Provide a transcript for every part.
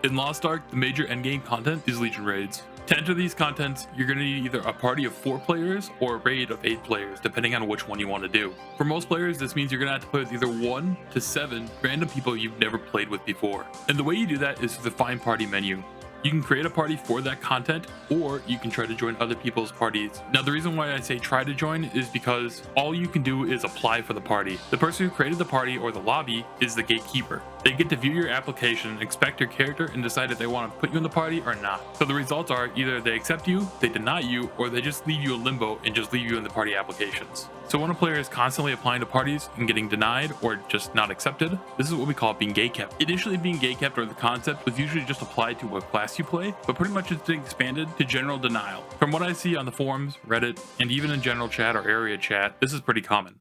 In Lost Ark, the major endgame content is Legion raids. To enter these contents, you're going to need either a party of 4 players or a raid of 8 players, depending on which one you want to do. For most players, this means you're going to have to play with either 1 to 7 random people you've never played with before. And the way you do that is through the Find Party menu. You can create a party for that content, or you can try to join other people's parties. Now, the reason why I say try to join is because all you can do is apply for the party. The person who created the party or the lobby is the gatekeeper. They get to view your application, inspect your character, and decide if they want to put you in the party or not. So the results are either they accept you, they deny you, or they just leave you in limbo and just leave you in the party applications. So when a player is constantly applying to parties and getting denied or just not accepted, this is what we call being gatekept. Initially, being gatekept, or the concept, was usually just applied to what class you play, but pretty much it's been expanded to general denial. From what I see on the forums, Reddit, and even in general chat or area chat, this is pretty common.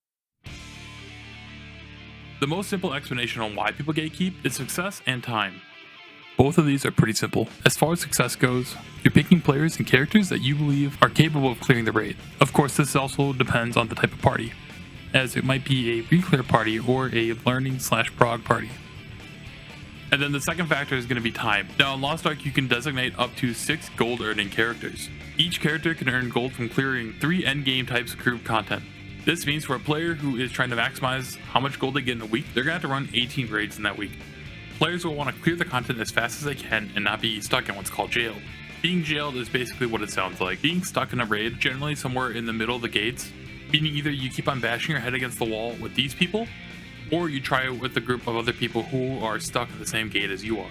The most simple explanation on why people gatekeep is success and time. Both of these are pretty simple. As far as success goes, you're picking players and characters that you believe are capable of clearing the raid. Of course, this also depends on the type of party, as it might be a reclear party or a learning/prog party. And then the second factor is going to be time. Now in Lost Ark, you can designate up to 6 gold earning characters. Each character can earn gold from clearing 3 endgame types of group content. This means for a player who is trying to maximize how much gold they get in a week, they're going to have to run 18 raids in that week. Players will want to clear the content as fast as they can and not be stuck in what's called jail. Being jailed is basically what it sounds like. Being stuck in a raid, generally somewhere in the middle of the gates, meaning either you keep on bashing your head against the wall with these people, or you try it with a group of other people who are stuck at the same gate as you are.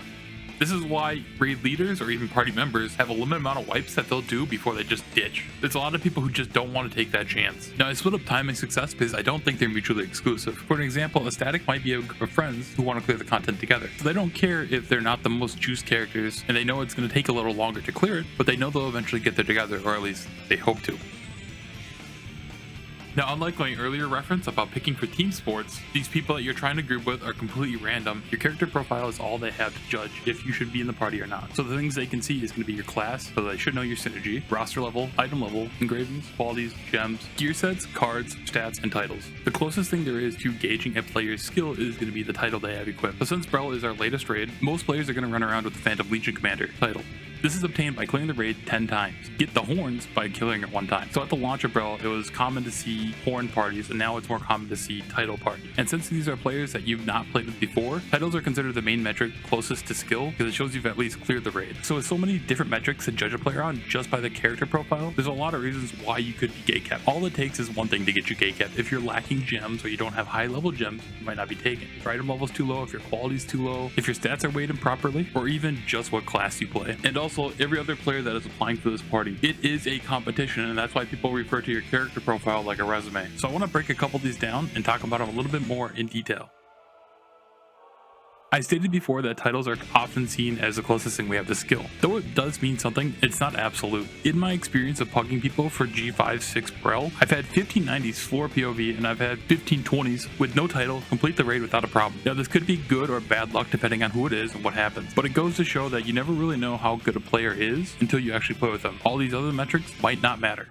This is why raid leaders or even party members have a limited amount of wipes that they'll do before they just ditch. There's a lot of people who just don't want to take that chance. Now I split up time and success because I don't think they're mutually exclusive. For an example, a static might be a group of friends who want to clear the content together. So they don't care if they're not the most juiced characters, and they know it's going to take a little longer to clear it, but they know they'll eventually get there together, or at least they hope to. Now, unlike my earlier reference about picking for team sports, these people that you're trying to group with are completely random. Your character profile is all they have to judge if you should be in the party or not. So the things they can see is going to be your class, so they should know your synergy, roster level, item level, engravings, qualities, gems, gear sets, cards, stats, and titles. The closest thing there is to gauging a player's skill is going to be the title they have equipped. So since Brel is our latest raid, most players are going to run around with the Phantom Legion Commander title. This is obtained by clearing the raid 10 times. Get the horns by killing it 1 time. So at the launch of Brel, it was common to see horn parties, and now it's more common to see title parties. And since these are players that you've not played with before, titles are considered the main metric closest to skill because it shows you've at least cleared the raid. So with so many different metrics to judge a player on just by the character profile, there's a lot of reasons why you could be gatekept. All it takes is one thing to get you gatekept. If you're lacking gems or you don't have high level gems, you might not be taken. If your item level's too low, if your quality's too low, if your stats are weighted properly, or even just what class you play. And also, every other player that is applying for this party, it is a competition, and that's why people refer to your character profile like a resume. So I want to break a couple of these down and talk about them a little bit more in detail. I stated before that titles are often seen as the closest thing we have to skill. Though it does mean something, it's not absolute. In my experience of pugging people for G5-6 Brel, I've had 1590s floor POV and I've had 1520s with no title complete the raid without a problem. Now this could be good or bad luck depending on who it is and what happens, but it goes to show that you never really know how good a player is until you actually play with them. All these other metrics might not matter.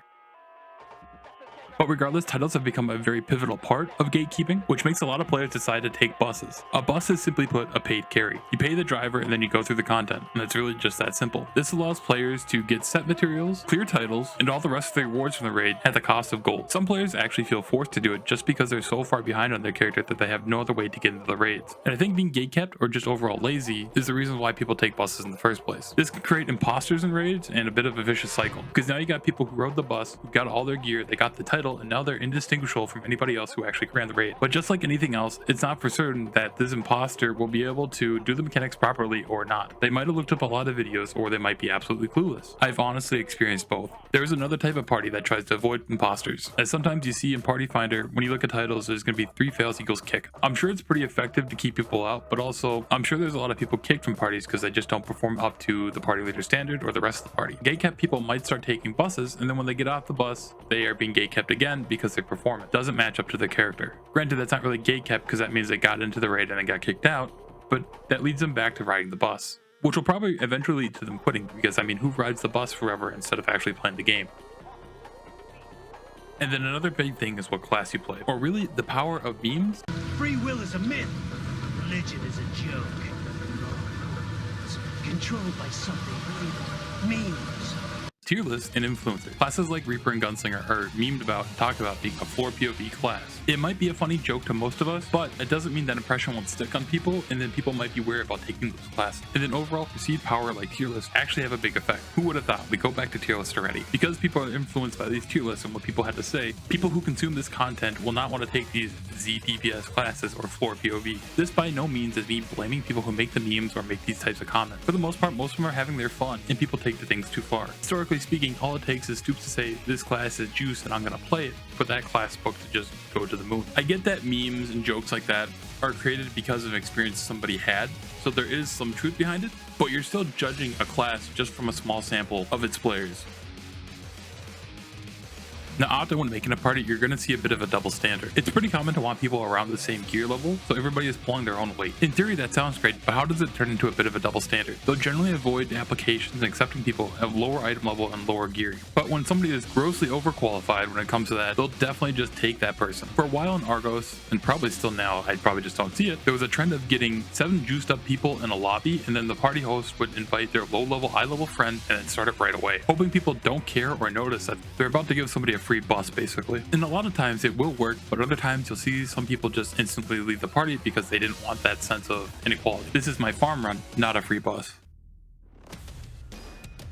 But regardless, titles have become a very pivotal part of gatekeeping, which makes a lot of players decide to take buses. A bus is simply put a paid carry. You pay the driver and then you go through the content, and it's really just that simple. This allows players to get set materials, clear titles, and all the rest of the rewards from the raid at the cost of gold. Some players actually feel forced to do it just because they're so far behind on their character that they have no other way to get into the raids. And I think being gatekept or just overall lazy is the reason why people take buses in the first place. This can create imposters in raids and a bit of a vicious cycle, because now you got people who rode the bus, who got all their gear, they got the title, and now they're indistinguishable from anybody else who actually ran the raid. But just like anything else, it's not for certain that this imposter will be able to do the mechanics properly or not. They might have looked up a lot of videos, or they might be absolutely clueless. I've honestly experienced both. There is another type of party that tries to avoid imposters, as sometimes you see in Party Finder, when you look at titles, there's going to be 3 fails equals kick. I'm sure it's pretty effective to keep people out, but also I'm sure there's a lot of people kicked from parties because they just don't perform up to the party leader standard or the rest of the party. Gatekept people might start taking buses, and then when they get off the bus, they are being gatekept again because their performance doesn't match up to their character. Granted, that's not really gatekept because that means they got into the raid and then got kicked out, but that leads them back to riding the bus, which will probably eventually lead to them quitting, because I mean, who rides the bus forever instead of actually playing the game? And then another big thing is what class you play, or really the power of memes. Free will is a myth. Religion is a joke. controlled by something labeled memes. Tier lists and influencers. Classes like Reaper and Gunslinger are memed about and talked about being a floor PoV class. It might be a funny joke to most of us, but it doesn't mean that impression won't stick on people, and then people might be wary about taking those classes. And then overall perceived power like tier lists actually have a big effect. Who would have thought? We go back to tier lists already. Because people are influenced by these tier lists and what people had to say, people who consume this content will not want to take these Z DPS classes or floor PoV. This by no means is me blaming people who make the memes or make these types of comments. For the most part, most of them are having their fun, and people take the things too far. Historically speaking, all it takes is Stoops to say, this class is juice and I'm gonna play it, for that class book to just go to the moon. I get that memes and jokes like that are created because of an experience somebody had, so there is some truth behind it, but you're still judging a class just from a small sample of its players. Now, often when making a party, you're going to see a bit of a double standard. It's pretty common to want people around the same gear level, so everybody is pulling their own weight. In theory, that sounds great, but how does it turn into a bit of a double standard? They'll generally avoid applications and accepting people of lower item level and lower gear. But when somebody is grossly overqualified when it comes to that, they'll definitely just take that person. For a while in Argos, and probably still now, I probably just don't see it, there was a trend of getting 7 juiced up people in a lobby, and then the party host would invite their low level, high level friend and then start it right away, hoping people don't care or notice that they're about to give somebody a free bus basically. And a lot of times it will work, but other times you'll see some people just instantly leave the party because they didn't want that sense of inequality. This is my farm run, not a free bus.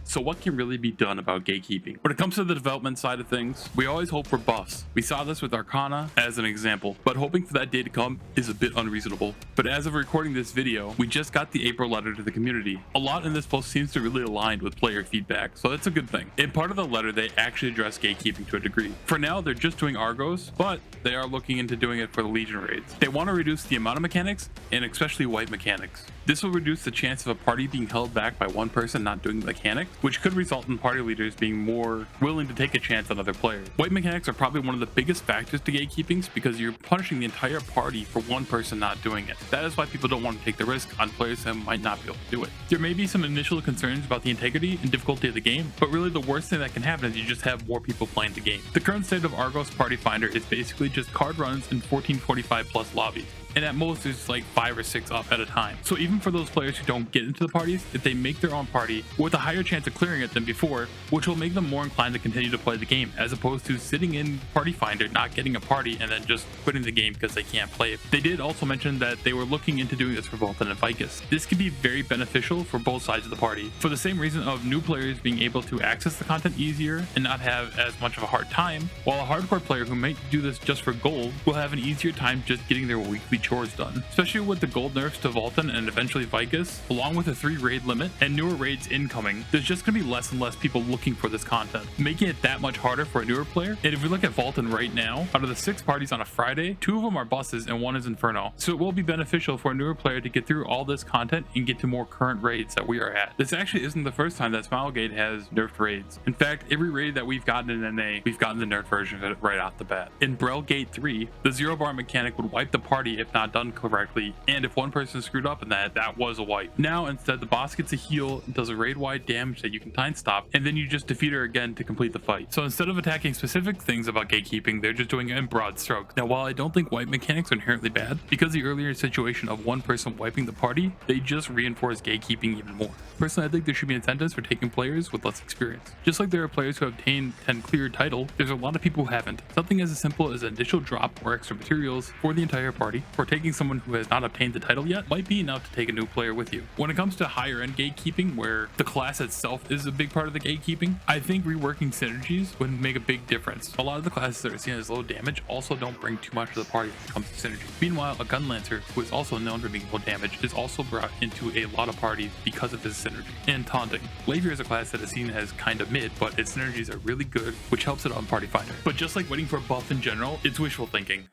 So what can really be done about gatekeeping? When it comes to the development side of things, we always hope for buffs. We saw this with Arcana as an example, but hoping for that day to come is a bit unreasonable. But as of recording this video, we just got the April letter to the community. A lot in this post seems to really align with player feedback, so that's a good thing. In part of the letter, they actually address gatekeeping to a degree. For now, they're just doing Argos, but they are looking into doing it for the Legion raids. They want to reduce the amount of mechanics, and especially white mechanics. This will reduce the chance of a party being held back by one person not doing the mechanics, which could result in party leaders being more willing to take a chance on other players. White mechanics are probably one of the biggest factors to gatekeeping because you're punishing the entire party for one person not doing it. That is why people don't want to take the risk on players that might not be able to do it. There may be some initial concerns about the integrity and difficulty of the game, but really the worst thing that can happen is you just have more people playing the game. The current state of Argos Party Finder is basically just card runs in 1445 plus lobbies. And at most there's like 5 or 6 up at a time. So even for those players who don't get into the parties, if they make their own party with a higher chance of clearing it than before, which will make them more inclined to continue to play the game, as opposed to sitting in Party Finder, not getting a party, and then just quitting the game because they can't play it. They did also mention that they were looking into doing this for Vulcan and Vicus. This could be very beneficial for both sides of the party, for the same reason of new players being able to access the content easier and not have as much of a hard time, while a hardcore player who might do this just for gold will have an easier time just getting their weekly chores done. Especially with the gold nerfs to Vulcan and eventually Vicus, along with a 3 raid limit and newer raids incoming, there's just going to be less and less people looking for this content, making it that much harder for a newer player. And if we look at Vulcan right now, out of the 6 parties on a Friday, 2 of them are buses and 1 is Inferno. So it will be beneficial for a newer player to get through all this content and get to more current raids that we are at. This actually isn't the first time that Smilegate has nerfed raids. In fact, every raid that we've gotten in NA, we've gotten the nerf version of it right off the bat. In Brel Gate 3, the 0 bar mechanic would wipe the party if not done correctly, and if one person screwed up in that was a wipe. Now instead the boss gets a heal, does a raid wide damage that you can time stop, and then you just defeat her again to complete the fight. So instead of attacking specific things about gatekeeping, they're just doing it in broad strokes. Now while I don't think wipe mechanics are inherently bad, because the earlier situation of one person wiping the party, they just reinforce gatekeeping even more. Personally, I think there should be incentives for taking players with less experience. Just like there are players who have obtained 10 clear title, there's a lot of people who haven't. Something as simple as an initial drop or extra materials for the entire party, or taking someone who has not obtained the title yet, might be enough to take a new player with you. When it comes to higher end gatekeeping, where the class itself is a big part of the gatekeeping, I think reworking synergies would make a big difference. A lot of the classes that are seen as low damage also don't bring too much to the party when it comes to synergy. Meanwhile, a gun lancer, who is also known for being low damage, is also brought into a lot of parties because of his synergy. And taunting. Lavier is a class that is seen as kind of mid, but its synergies are really good, which helps it on Party Finder. But just like waiting for a buff in general, it's wishful thinking.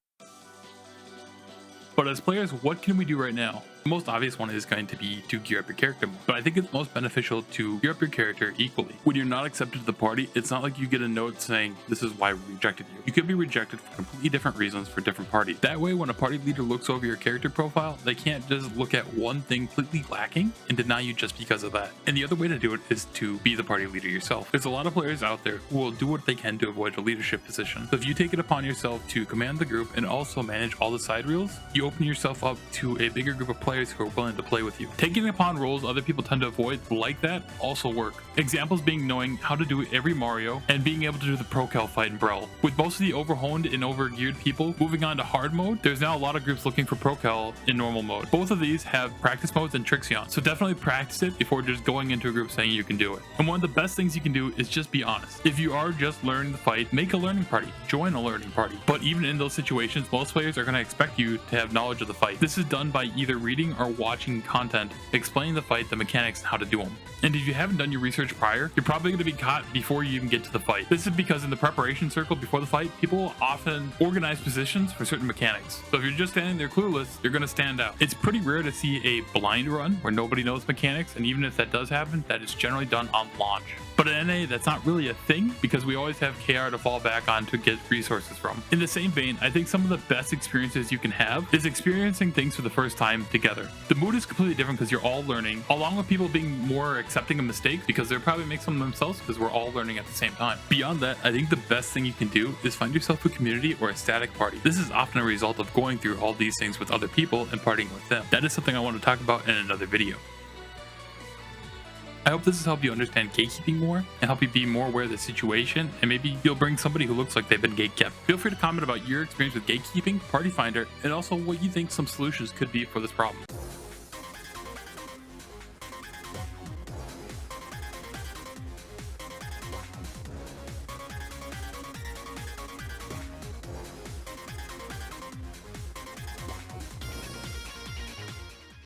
But as players, what can we do right now? The most obvious one is going to be to gear up your character more, but I think it's most beneficial to gear up your character equally. When you're not accepted to the party, it's not like you get a note saying this is why we rejected you. You could be rejected for completely different reasons for different parties. That way, when a party leader looks over your character profile, they can't just look at one thing completely lacking and deny you just because of that. And the other way to do it is to be the party leader yourself. There's a lot of players out there who will do what they can to avoid a leadership position. So if you take it upon yourself to command the group and also manage all the side reels, you open yourself up to a bigger group of players players who are willing to play with you. Taking upon roles other people tend to avoid like that also work. Examples being knowing how to do every Mario and being able to do the Pro-Cal fight in Brawl. With most of the overhoned and overgeared people moving on to hard mode, there's now a lot of groups looking for Pro-Cal in normal mode. Both of these have practice modes and tricks on, so definitely practice it before just going into a group saying you can do it. And one of the best things you can do is just be honest. If you are just learning the fight, make a learning party, join a learning party. But even in those situations, most players are going to expect you to have knowledge of the fight. This is done by either reading or watching content explaining the fight, the mechanics, and how to do them. And if you haven't done your research prior, you're probably going to be caught before you even get to the fight. This is because in the preparation circle before the fight, people will often organize positions for certain mechanics. So if you're just standing there clueless, you're going to stand out. It's pretty rare to see a blind run where nobody knows mechanics, and even if that does happen, that is generally done on launch. But in NA, that's not really a thing because we always have KR to fall back on to get resources from. In the same vein, I think some of the best experiences you can have is experiencing things for the first time together. The mood is completely different because you're all learning, along with people being more accepting of mistakes because they'll probably make some themselves because we're all learning at the same time. Beyond that, I think the best thing you can do is find yourself a community or a static party. This is often a result of going through all these things with other people and partying with them. That is something I want to talk about in another video. I hope this has helped you understand gatekeeping more and help you be more aware of the situation, and maybe you'll bring somebody who looks like they've been gatekept. Feel free to comment about your experience with gatekeeping, Party Finder, and also what you think some solutions could be for this problem.